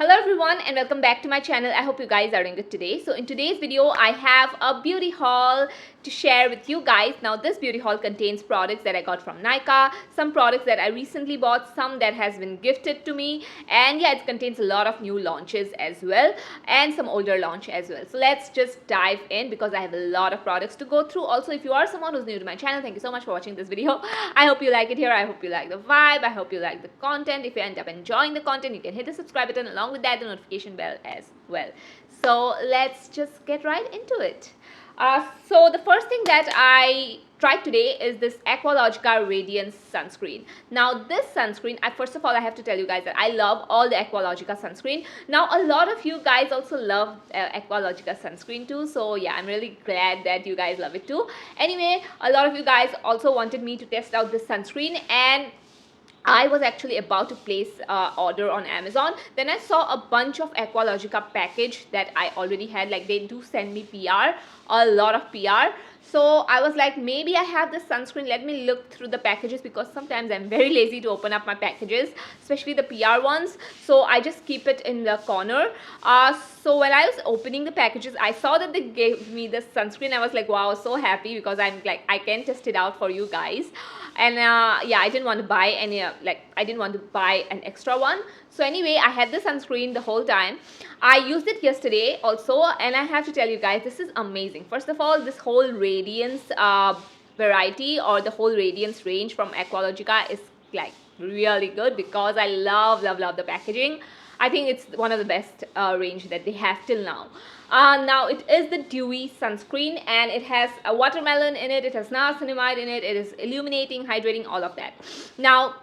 Hello everyone and welcome back to my channel. I hope you guys are doing good today. So in today's video I have a beauty haul to share with you guys. Now this beauty haul contains products that I got from Nykaa, some products that I recently bought, some that has been gifted to me, and yeah, it contains a lot of new launches as well and some older launch as well. So let's just dive in because I have a lot of products to go through. Also, if you are someone who's new to my channel, thank you so much for watching this video. I hope you like it here. I hope you like the vibe. I hope you like the content. If you end up enjoying the content, you can hit the subscribe button, along with that the notification bell as well. So let's just get right into it. So the first thing that I tried today is this Aqualogica Radiance sunscreen. Now this sunscreen, first of all I have to tell you guys that I love all the Aqualogica sunscreen. Now a lot of you guys also love Aqualogica sunscreen too, so yeah, I'm really glad that you guys love it too. Anyway, a lot of you guys also wanted me to test out this sunscreen, and I was actually about to place order on Amazon. Then I saw a bunch of Aqualogica package that I already had. Like, they do send me PR, a lot of PR. So I was like, maybe I have this sunscreen. Let me look through the packages, because sometimes I'm very lazy to open up my packages, especially the PR ones. So I just keep it in the corner. So when I was opening the packages, I saw that they gave me this sunscreen. I was like, wow, so happy, because I'm like, I can test it out for you guys. And yeah, I didn't want to buy any I didn't want to buy an extra one. So anyway, I had the sunscreen the whole time. I used it yesterday also, and I have to tell you guys, this is amazing. First of all, this whole Radiance variety, or the whole Radiance range from Aqualogica, is like really good, because I love the packaging. I think it's one of the best range that they have till now. Now it is the dewy sunscreen, and it has a watermelon in it, it has niacinamide in it, it is illuminating, hydrating, all of that. Now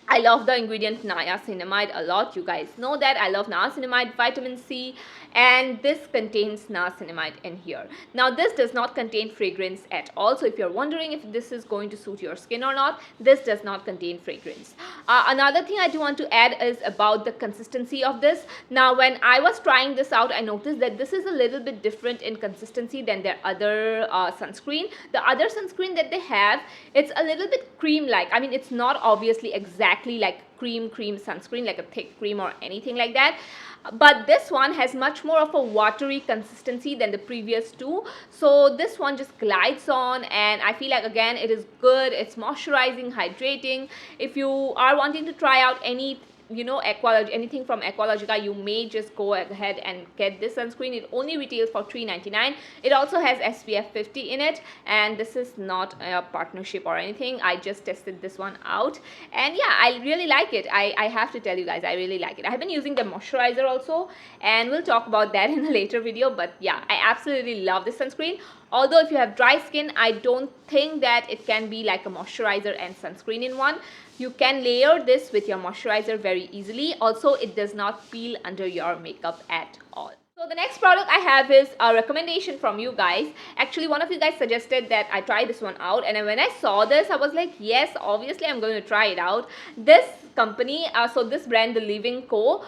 I love the ingredient niacinamide a lot. You guys know that I love niacinamide, vitamin C, and this contains niacinamide in here. Now this does not contain fragrance at all. So if you're wondering if this is going to suit your skin or not, this does not contain fragrance. Another thing I do want to add is about the consistency of this. Now when I was trying this out, I noticed that this is a little bit different in consistency than their other sunscreen. The other sunscreen that they have, it's a little bit cream-like. I mean, it's not obviously exactly like cream sunscreen, like a thick cream or anything like that, but this one has much more of a watery consistency than the previous two. So this one just glides on, and I feel like, again, it is good. It's moisturizing, hydrating. If you are wanting to try out any anything from Aqualogica, you may just go ahead and get this sunscreen. It only retails for $3.99. It also has SPF 50 in it, and this is not a partnership or anything. I just tested this one out, and yeah, I really like it. I have to tell you guys, I really like it. I have been using the moisturizer also, and we'll talk about that in a later video, but yeah, I absolutely love this sunscreen. Although if you have dry skin, I don't think that it can be like a moisturizer and sunscreen in one. You can layer this with your moisturizer very easily. Also, it does not peel under your makeup at all. So the next product I have is a recommendation from you guys. Actually, one of you guys suggested that I try this one out, and when I saw this, I was like, yes, obviously I'm going to try it out. This company, so this brand, the Living Co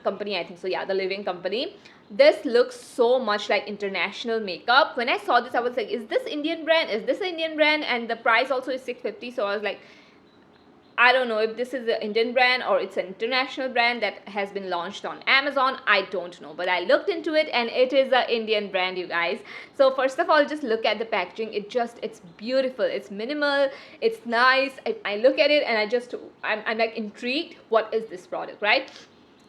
company, I think so, yeah, the Living company. This looks so much like international makeup. When I saw this, I was like, is this Indian brand? Is this an Indian brand? And the price also is $6.50. So I was like, I don't know if this is an Indian brand or it's an international brand that has been launched on Amazon. I don't know, but I looked into it, and it is an Indian brand, you guys. So first of all, just look at the packaging. It's beautiful. It's minimal. It's nice. I look at it and I'm like intrigued. What is this product, right?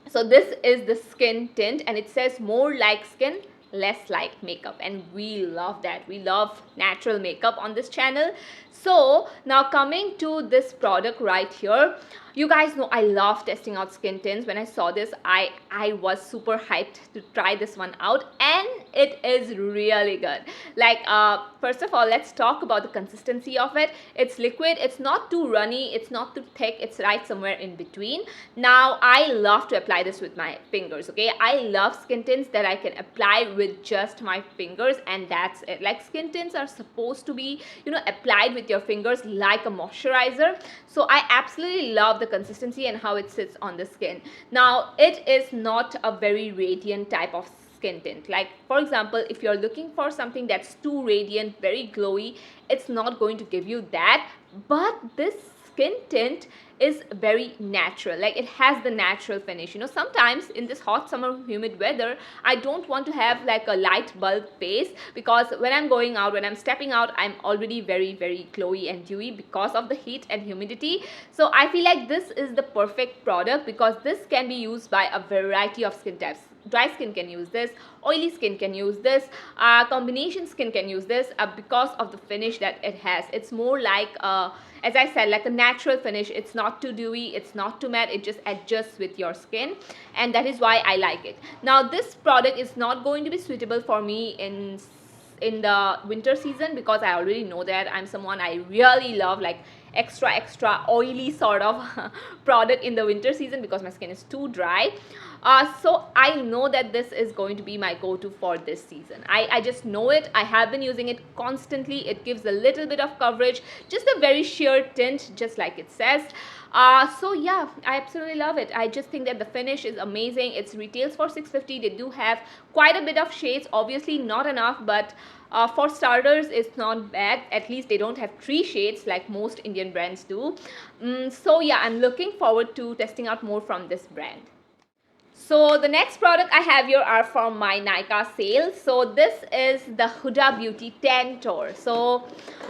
So this is the skin tint, and it says more like skin, less like makeup, and we love that. We love natural makeup on this channel. So now coming to this product right here, you guys know I love testing out skin tints. When I saw this, I was super hyped to try this one out, and it is really good. Like, first of all, let's talk about the consistency of it. It's liquid. It's not too runny. It's not too thick. It's right somewhere in between. Now, I love to apply this with my fingers, okay? I love skin tints that I can apply with just my fingers, and that's it. Like, skin tints are supposed to be, applied with your fingers like a moisturizer. So I absolutely love the consistency and how it sits on the skin. Now, it is not a very radiant type of skin tint. Like, for example, if you're looking for something that's too radiant, very glowy, it's not going to give you that. But this skin tint is very natural. Like it has the natural finish. You know, sometimes in this hot summer humid weather, I don't want to have like a light bulb face, because when I'm going out, when I'm stepping out, I'm already very glowy and dewy because of the heat and humidity. So I feel like this is the perfect product, because this can be used by a variety of skin types. Dry skin can use this, oily skin can use this, combination skin can use this, because of the finish that it has. It's more like as I said, like a natural finish. It's not too dewy, it's not too matte, it just adjusts with your skin, and that is why I like it. Now this product is not going to be suitable for me in the winter season, because I already know that I'm someone, I really love like extra oily sort of product in the winter season, because my skin is too dry. So I know that this is going to be my go-to for this season. I just know it. I have been using it constantly. It gives a little bit of coverage, just a very sheer tint, just like it says. So yeah, I absolutely love it. I just think that the finish is amazing. It's retails for $6.50. They do have quite a bit of shades, obviously not enough, but for starters, it's not bad. At least they don't have 3 shades like most Indian brands do. So yeah, I'm looking forward to testing out more from this brand. So the next product I have here are from my Nykaa sale. So this is the Huda Beauty Tantour. So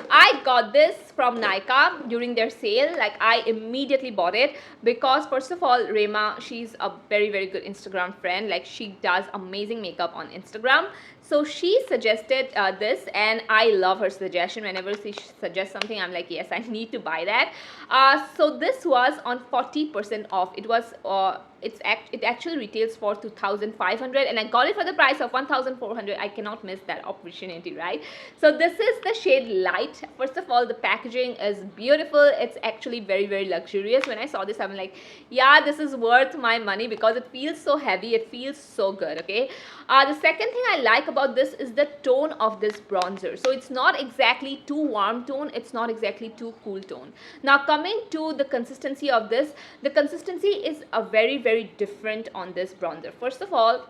I got this from Nykaa during their sale. Like I immediately bought it, because first of all, Rema, she's a very good Instagram friend. Like she does amazing makeup on Instagram. So she suggested this, and I love her suggestion. Whenever she suggests something, I'm like, yes, I need to buy that. So this was on 40% off. It was it actually retails for 2,500, and I got it for the price of 1,400. I cannot miss that opportunity, right? So this is the shade Light. First of all, the packaging is beautiful. It's actually very luxurious. When I saw this, I'm like, yeah, this is worth my money, because it feels so heavy. It feels so good. Okay. The second thing I like about this is the tone of this bronzer. So it's not exactly too warm tone, it's not exactly too cool tone. Now coming to the consistency of this, the consistency is a very different on this bronzer. First of all,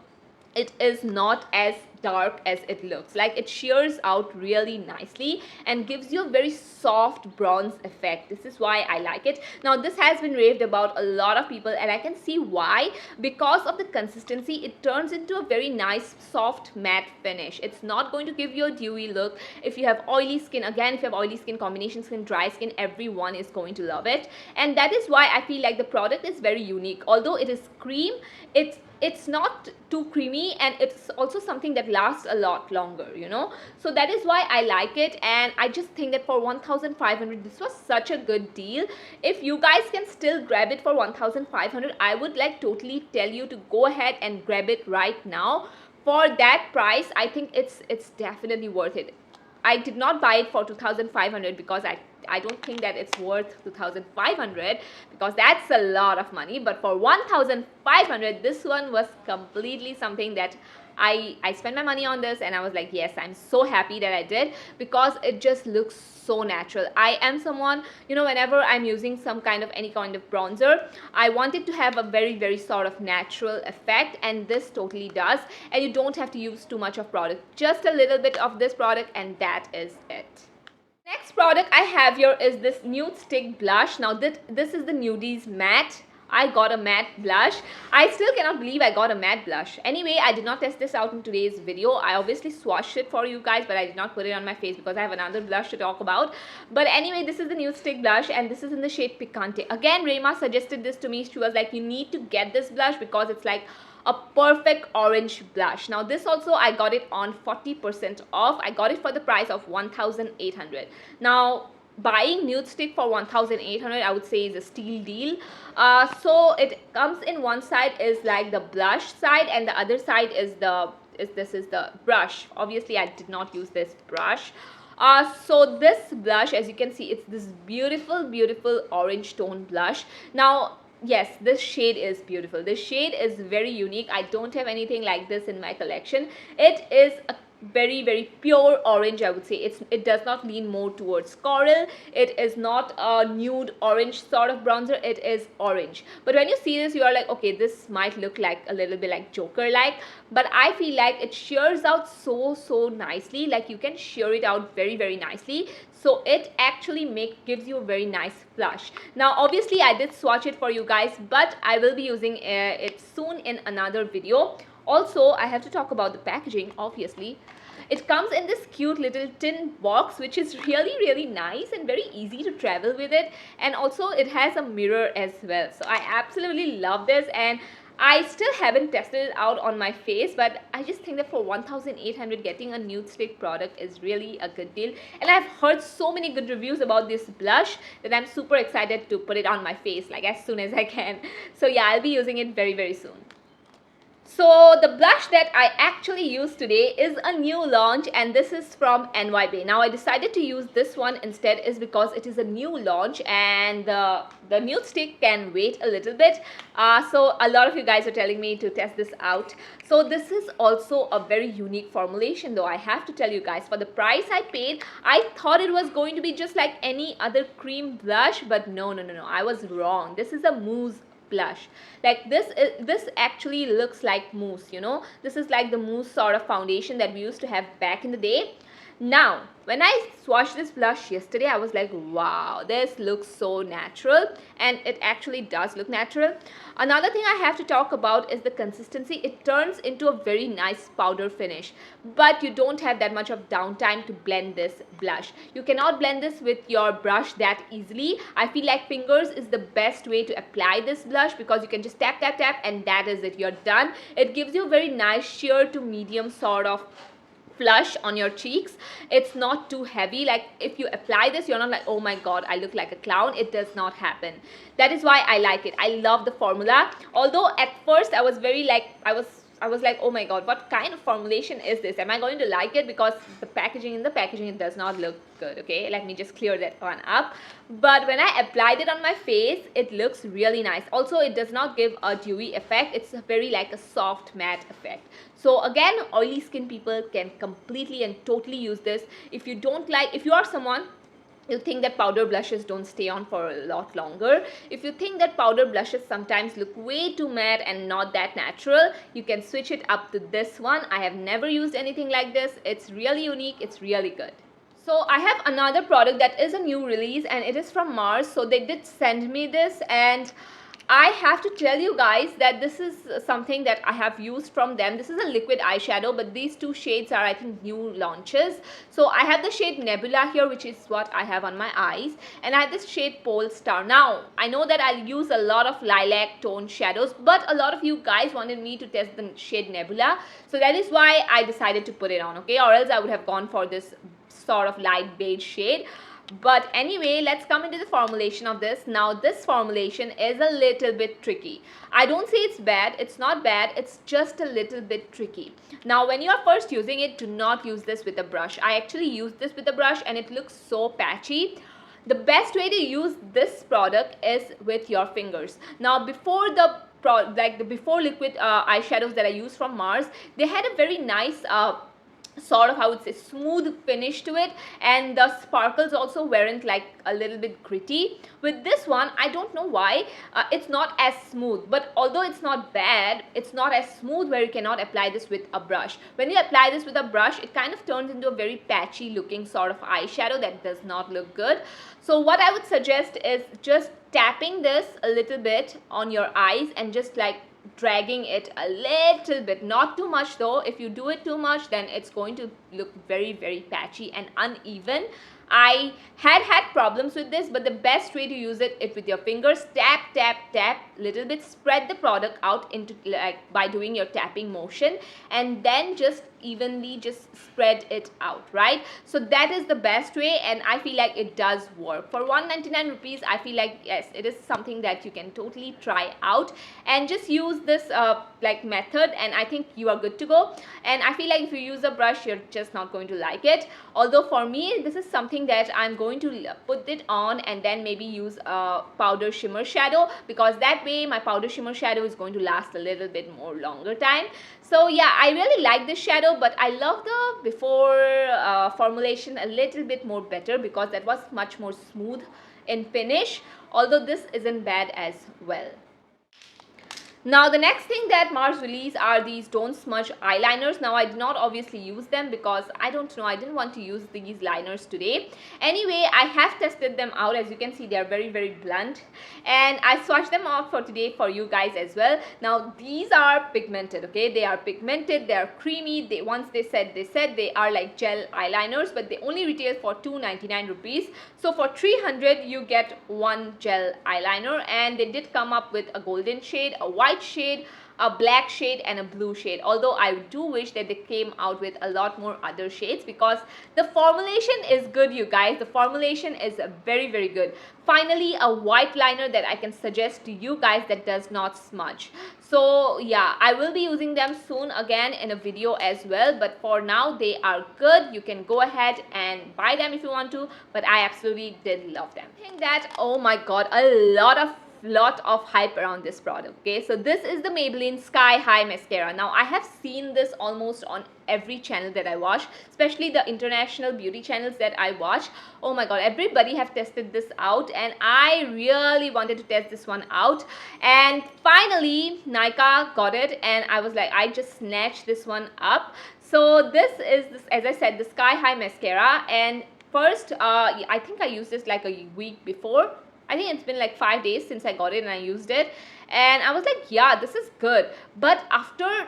it is not as dark as it looks. Like it shears out really nicely and gives you a very soft bronze effect. This is why I like it. Now this has been raved about a lot of people, and I can see why. Because of the consistency, it turns into a very nice soft matte finish. It's not going to give you a dewy look. If you have oily skin, again, if you have oily skin, combination skin, dry skin, everyone is going to love it. And that is why I feel like the product is very unique. Although it is cream, it's not too creamy, and it's also something that lasts a lot longer, you know. So that is why I like it, and I just think that for 1,500, this was such a good deal. If you guys can still grab it for 1,500, I would like totally tell you to go ahead and grab it right now. For that price, I think it's definitely worth it. I did not buy it for 2,500 because I don't think that it's worth 2,500, because that's a lot of money. But for 1,500, this one was completely something that I spent my money on this, and I was like, yes, I'm so happy that I did, because it just looks so natural. I am someone, you know, whenever I'm using any kind of bronzer, I want it to have a very sort of natural effect, and this totally does. And you don't have to use too much of product, just a little bit of this product, and that is it. Next product I have here is this Nudestix blush. Now this is the Nudies matte. I got a matte blush. I still cannot believe I got a matte blush. Anyway, I did not test this out in today's video. I obviously swatched it for you guys, but I did not put it on my face because I have another blush to talk about. But anyway, this is the Nudestix blush, and this is in the shade Picante. Again, Rema suggested this to me. She was like, you need to get this blush because it's like a perfect orange blush. Now this also, I got it on 40% off. I got it for the price of 1,800. Now buying Nudestix for 1,800, I would say, is a steal deal. So it comes in, one side is like the blush side, and the other side is the brush. Obviously I did not use this brush. So this blush, as you can see, it's this beautiful orange tone blush. Now yes, this shade is beautiful. This shade is very unique. I don't have anything like this in my collection. It is a very pure orange, I would say. It does not lean more towards coral. It is not a nude orange sort of bronzer. It is orange, but when you see this, you are like, okay, this might look like a little bit like Joker like, but I feel like it shears out so nicely. Like you can shear it out very nicely, so it actually gives you a very nice blush. Now obviously I did swatch it for you guys, but I will be using it soon in another video. Also, I have to talk about the packaging, obviously. It comes in this cute little tin box, which is really nice and very easy to travel with it. And also it has a mirror as well. So I absolutely love this, and I still haven't tested it out on my face, but I just think that for 1,800 getting a Nudestix product is really a good deal. And I've heard so many good reviews about this blush that I'm super excited to put it on my face like as soon as I can. So yeah, I'll be using it very soon. So the blush that I actually used today is a new launch, and this is from Bae. Now I decided to use this one instead is because it is a new launch and the Nudestix can wait a little bit. So a lot of you guys are telling me to test this out. So this is also a very unique formulation, though I have to tell you guys, for the price I paid, I thought it was going to be just like any other cream blush, but no, I was wrong. This is a mousse blush. Like this actually looks like mousse, you know. This is like the mousse sort of foundation that we used to have back in the day. Now when I swatched this blush yesterday, I was like, wow, this looks so natural, and it actually does look natural. Another thing I have to talk about is the consistency. It turns into a very nice powder finish, but you don't have that much of downtime to blend this blush. You cannot blend this with your brush that easily. I feel like fingers is the best way to apply this blush, because you can just tap and that is it, you're done. It gives you a very nice sheer to medium sort of flush on your cheeks. It's not too heavy. Like if you apply this, you're not like, oh my god, I look like a clown. It does not happen. That is why I like it. I love the formula. Although at first I was very like, I was like, oh my god, what kind of formulation is this? Am I going to like it? Because the packaging it does not look good. Okay, let me just clear that one up. But when I applied it on my face, it looks really nice. Also, it does not give a dewy effect. It's very like a soft matte effect. So again, oily skin people can completely and totally use this. If you don't like, if you are someone you think that powder blushes don't stay on for a lot longer, if you think that powder blushes sometimes look way too matte and not that natural, you can switch it up to this one. I have never used anything like this. It's really unique. It's really good. So I have another product that is a new release, and it is from Mars. So they did send me this, and I have to tell you guys that this is something that I have used from them. This is a liquid eyeshadow, but these two shades are, I think, new launches. So I have the shade Nebula here, which is what I have on my eyes, and I have this shade Pole Star. Now I know that I'll use a lot of lilac tone shadows, but a lot of you guys wanted me to test the shade Nebula, so that is why I decided to put it on, okay? Or else I would have gone for this sort of light beige shade. But anyway, let's come into the formulation of this. Now this formulation is a little bit tricky. I don't say it's bad, it's not bad, it's just a little bit tricky. Now when you are first using it, do not use this with a brush. I actually used this with a brush and it looks so patchy. The best way to use this product is with your fingers. Now before the before liquid eyeshadows that I used from Mars, they had a very nice sort of, I would say, smooth finish to it, and the sparkles also weren't like a little bit gritty. With this one, I don't know why it's not as smooth, but although it's not bad, it's not as smooth where you cannot apply this with a brush. When you apply this with a brush, it kind of turns into a very patchy looking sort of eyeshadow that does not look good. So what I would suggest is just tapping this a little bit on your eyes and just like dragging it a little bit, not too much though. If you do it too much, then it's going to look very patchy and uneven. I had problems with this, but the best way to use it is with your fingers. Tap little bit, spread the product out into like by doing your tapping motion, and then just evenly just spread it out, right? So that is the best way, and I feel like it does work. For 199 rupees, I feel like yes, it is something that you can totally try out and just use this like method, and I think you are good to go. And I feel like if you use a brush, you're just not going to like it. Although for me, this is something that I'm going to put it on and then maybe use a powder shimmer shadow, because that way my powder shimmer shadow is going to last a little bit more longer time. So yeah, I really like this shadow. video, but I love the before formulation a little bit more better because that was much more smooth in finish, although this isn't bad as well. Now the next thing that Mars released are these don't smudge eyeliners. Now I did not obviously use them because I don't know, I didn't want to use these liners today. Anyway, I have tested them out. As you can see, they are very blunt, and I swatched them out for today for you guys as well. Now these are pigmented, okay? They are pigmented, they are creamy. They once they said they are like gel eyeliners, but they only retail for 299 rupees. So for 300 you get one gel eyeliner, and they did come up with a golden shade, a white shade, a black shade, and a blue shade. Although I do wish that they came out with a lot more other shades because the formulation is good, you guys. The formulation is very good. Finally, a white liner that I can suggest to you guys that does not smudge. So yeah, I will be using them soon again in a video as well, but for now they are good. You can go ahead and buy them if you want to, but I absolutely did love them. I think that, oh my god, a lot of hype around this product. Okay, so this is the Maybelline Sky High mascara. Now I have seen this almost on every channel that I watch, especially the international beauty channels that I watch. Oh my god, everybody have tested this out, and I really wanted to test this one out, and finally Nykaa got it, and I was like, I just snatched this one up. So this is this, as I said, the Sky High mascara. And first I think I used this like a week before. I think it's been like 5 days since I got it and I used it, and I was like, yeah, this is good. But after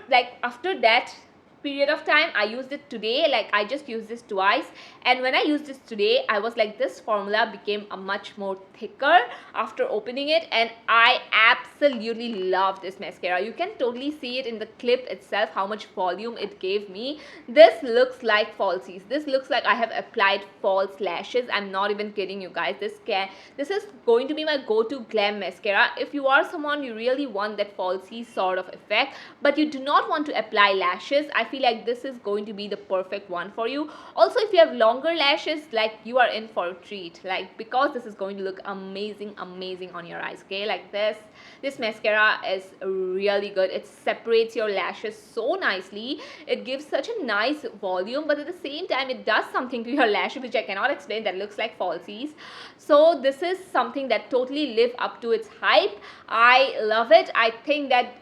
that period of time, I used it today. Like I just used this twice, and when I used this today, I was like, this formula became a much more thicker after opening it, and I absolutely love this mascara. You can totally see it in the clip itself how much volume it gave me. This looks like falsies. This looks like I have applied false lashes. I'm not even kidding you guys. This is going to be my go-to glam mascara if you are someone you really want that falsy sort of effect, but you do not want to apply lashes. I feel like this is going to be the perfect one for you. Also, if you have longer lashes, like, you are in for a treat, like, because this is going to look amazing on your eyes. Okay, like this mascara is really good. It separates your lashes so nicely. It gives such a nice volume, but at the same time it does something to your lashes which I cannot explain, that looks like falsies. So this is something that totally live up to its hype. I love it. I think that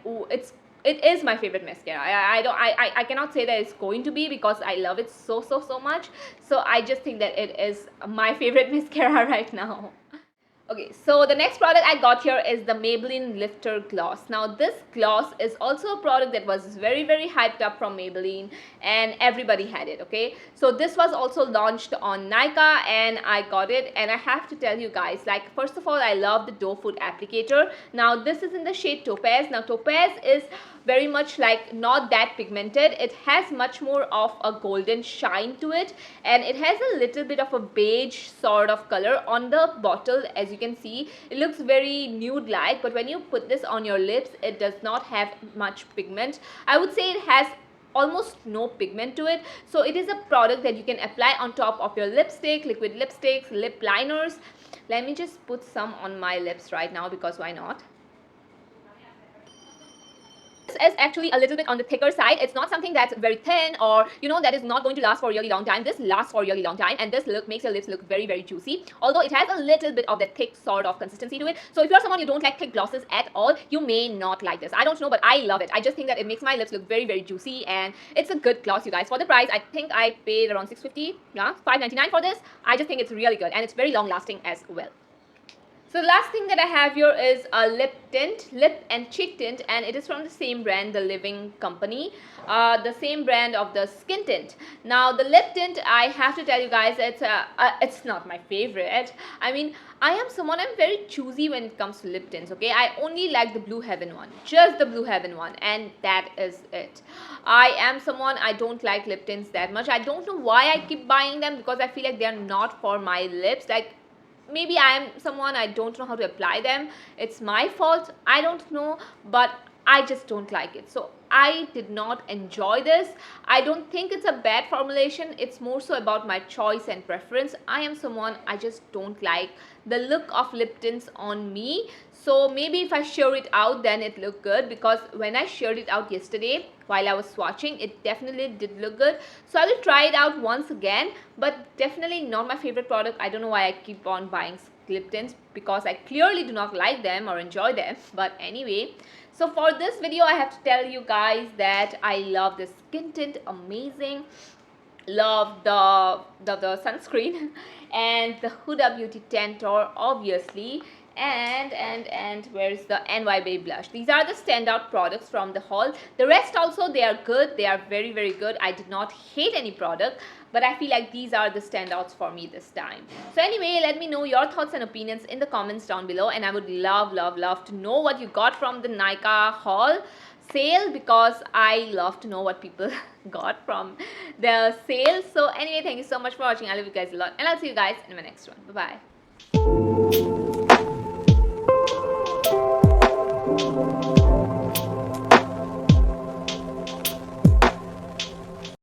it is my favorite mascara. I cannot say that it's going to be, because I love it so much. So I just think that it is my favorite mascara right now. Okay, so the next product I got here is the Maybelline Lifter Gloss. Now this gloss is also a product that was very hyped up from Maybelline, and everybody had it. Okay, so this was also launched on Nykaa, and I got it, and I have to tell you guys, like, first of all, I love the doe foot applicator. Now this is in the shade Topaz. Now Topaz is very much like not that pigmented. It has much more of a golden shine to it, and it has a little bit of a beige sort of color on the bottle. As you can see, it looks very nude like, but when you put this on your lips, it does not have much pigment. I would say it has almost no pigment to it. So it is a product that you can apply on top of your lipstick, liquid lipsticks, lip liners. Let me just put some on my lips right now, because why not? Is actually a little bit on the thicker side. It's not something that's very thin, or that is not going to last for a really long time. This lasts for a really long time, and this look makes your lips look very juicy, although it has a little bit of that thick sort of consistency to it. So if you're someone you don't like thick glosses at all, you may not like this. I don't know, but I love it. I just think that it makes my lips look very juicy, and it's a good gloss, you guys. For the price, I think I paid around $6.50, yeah, $5.99 for this. I just think it's really good, and it's very long lasting as well. So the last thing that I have here is a lip tint, lip and cheek tint, and it is from the same brand, the Living Company, the same brand of the skin tint. Now the lip tint, I have to tell you guys, it's not my favorite. I mean, I'm very choosy when it comes to lip tints. Okay, I only like the Blue Heaven one, just the Blue Heaven one, and that is it. I don't like lip tints that much. I don't know why I keep buying them, because I feel like they are not for my lips. Like, maybe I don't know how to apply them. It's my fault. I don't know, but I just don't like it. So I did not enjoy this. I don't think it's a bad formulation. It's more so about my choice and preference. I am someone, I just don't like the look of lip tints on me. So maybe if I share it out, then it looked good, because when I shared it out yesterday while I was swatching, it definitely did look good. So I will try it out once again, but definitely not my favorite product. I don't know why I keep on buying lip tints, because I clearly do not like them or enjoy them. But anyway, so for this video I have to tell you guys that I love this skin tint, amazing. Love the sunscreen and the Huda Beauty Tantour, obviously, and where's the Bae blush. These are the standout products from the haul. The rest also, they are good, they are very, very good. I did not hate any product, but I feel like these are the standouts for me this time. So anyway, let me know your thoughts and opinions in the comments down below, and I would love to know what you got from the Nykaa haul sale, because I love to know what people got from the sale. So anyway, thank you so much for watching. I love you guys a lot, and I'll see you guys in my next one. Bye bye.